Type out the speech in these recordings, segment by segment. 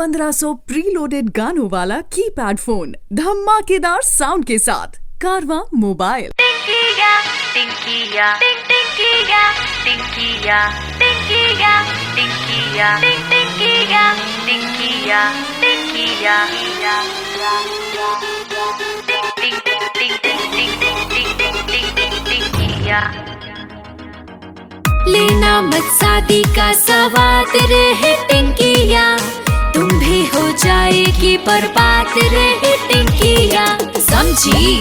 1500 preloaded गानों वाला keypad phone धमाकेदार साउंड के साथ कारवा मोबाइल। टिंकिया टिंकिया टिंकिया टिंकिया टिंकिया टिंकिया टिंकिया टिंकिया टिंकिया टिंकिया। लेना मत शादी का सवाद रहे टिंकिया, तुम भी हो जाएगी बर्बाद रहे टिंकिया, समझी।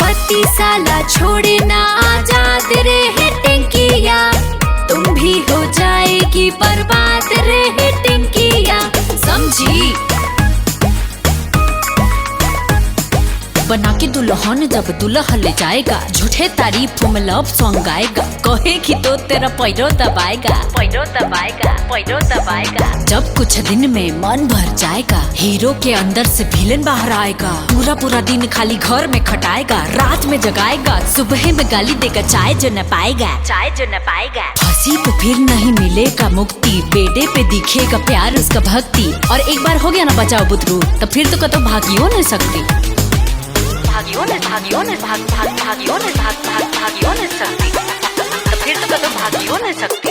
पति साला छोड़े ना आजाद रहे टिंकिया, तुम भी हो जाएगी बर्बाद रहे टिंकिया, समझी। बना के दुल्हन जब दुल्हा ले जाएगा, झूठे तारीफ में लव सॉन्ग गाएगा, कहेगी तो तेरा पैरो दबाएगा, पैरो दबाएगा, पैरो दबाएगा। जब कुछ दिन में मन भर जाएगा, हीरो के अंदर से विलेन बाहर आएगा, पूरा पूरा दिन खाली घर में खटाएगा, रात में जगाएगा, सुबह में गाली देगा, चाय जो न पाएगा, चाय जो न पाएगा। हंसी तो फिर नहीं मिलेगा मुक्ति, बेडे पे दिखेगा प्यार उसका भक्ति, और एक बार हो गया ना बचाओ बुतरू, तो फिर तो कतो भागियो नहीं सकती, भागियो ने भागियो ने भाग भाग भागियो ने भाग भाग भागियो ने सकती, तो फिर तो कदम भागियो ने सकती।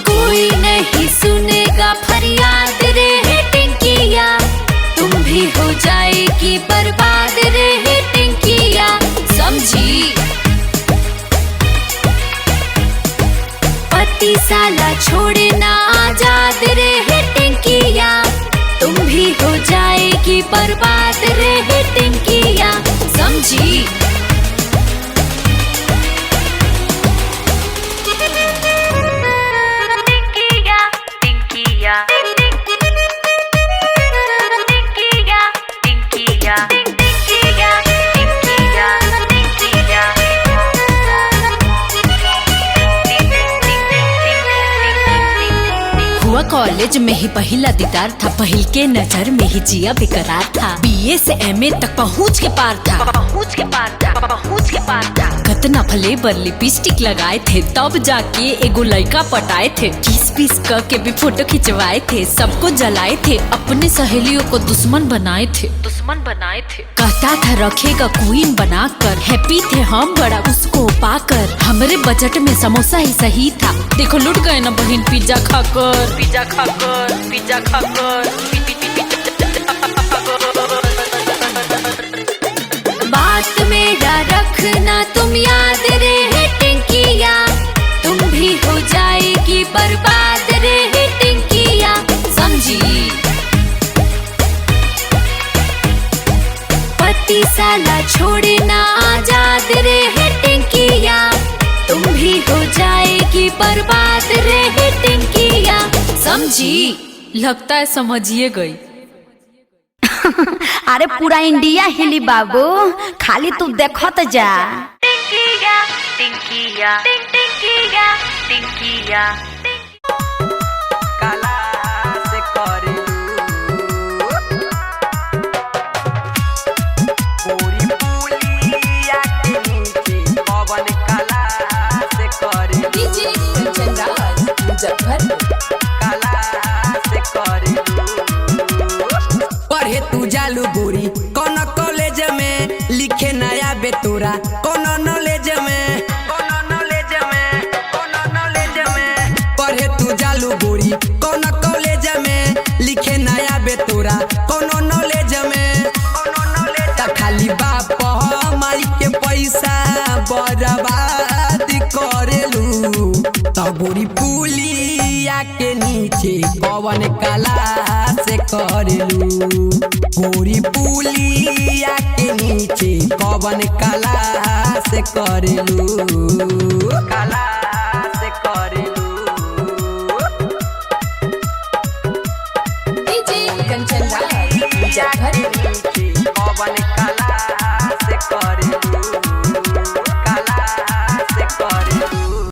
कोई नहीं सुनेगा फरियाद रे टिंकिया, तुम भी हो जाएगी बर्बाद रे टिंकिया, समझी। पति साला छोड़े ना आजाद रे टिंकिया, तुम भी हो जाएगी बर्बाद रे टिंकिया, समझी। टिंकिया टिंकिया टिंकिया टिंकिया टिंकिया टिंकिया हुआ कॉलेज में ही पहला दीदार था, पहल के नजर में ही जिया बेकरार था, बीए से एमए तक पहुँच के पार था, पहुँच के पार था, पहुँच के पार था। कतना फ्लेवर लिपस्टिक लगाए थे, तब जाके एगो लड़का पटाए थे, किस पीस करके भी फोटो खिंचवाए थे, सबको जलाए थे, अपने सहेलियों को दुश्मन बनाए थे, दुश्मन बनाए थे। कहता था रखेगा क्वीन बनाकर, हैप्पी थे हम बड़ा उसको पाकर, हमारे बजट में समोसा ही सही था, देखो लुट गए ना बहन पिज्जा खाकर, पिज्जा खाकर, पिज्जा खाकर। बात मेरा रखना तुम याद रे टिंकिया, तुम भी हो जाएगी बर्बाद रे टिंकिया, समझी। पति साला छोड़े ना आजाद रे टिंकिया, तुम भी हो जाएगी बर्बाद रे टिंकिया, समझी। लगता है समझिए गई। अरे पूरा इंडिया हिली बाबू, खाली तू देखत जा। टिंकिया टिंकिया टिंकिया टिंकिया काला से करे पूरी पुलिया के नीचे पवन काला से करे डीजे कंचन राज मुजफ्फरपुर। काला से करे पढ़े तू जालू बुरी कौन कॉलेज में, लिखे नया बेतुरा कौन नॉलेज में, कौन नॉलेज में, कौन नॉलेज में। पढ़े तू जालू बुरी कौन कॉलेज में, लिखे नया बेतुरा कौन नॉलेज में, कौन नॉलेज। त खाली बाप माई के पैसा बर्बाद करेलू, त बुरी पुलिया के नीचे पवन कला से करेलू, गोरी पुलिया के नीचे कवन कला से करेलू, कला से करेलू। डीजे कंचन राज मुजफ्फरपुर।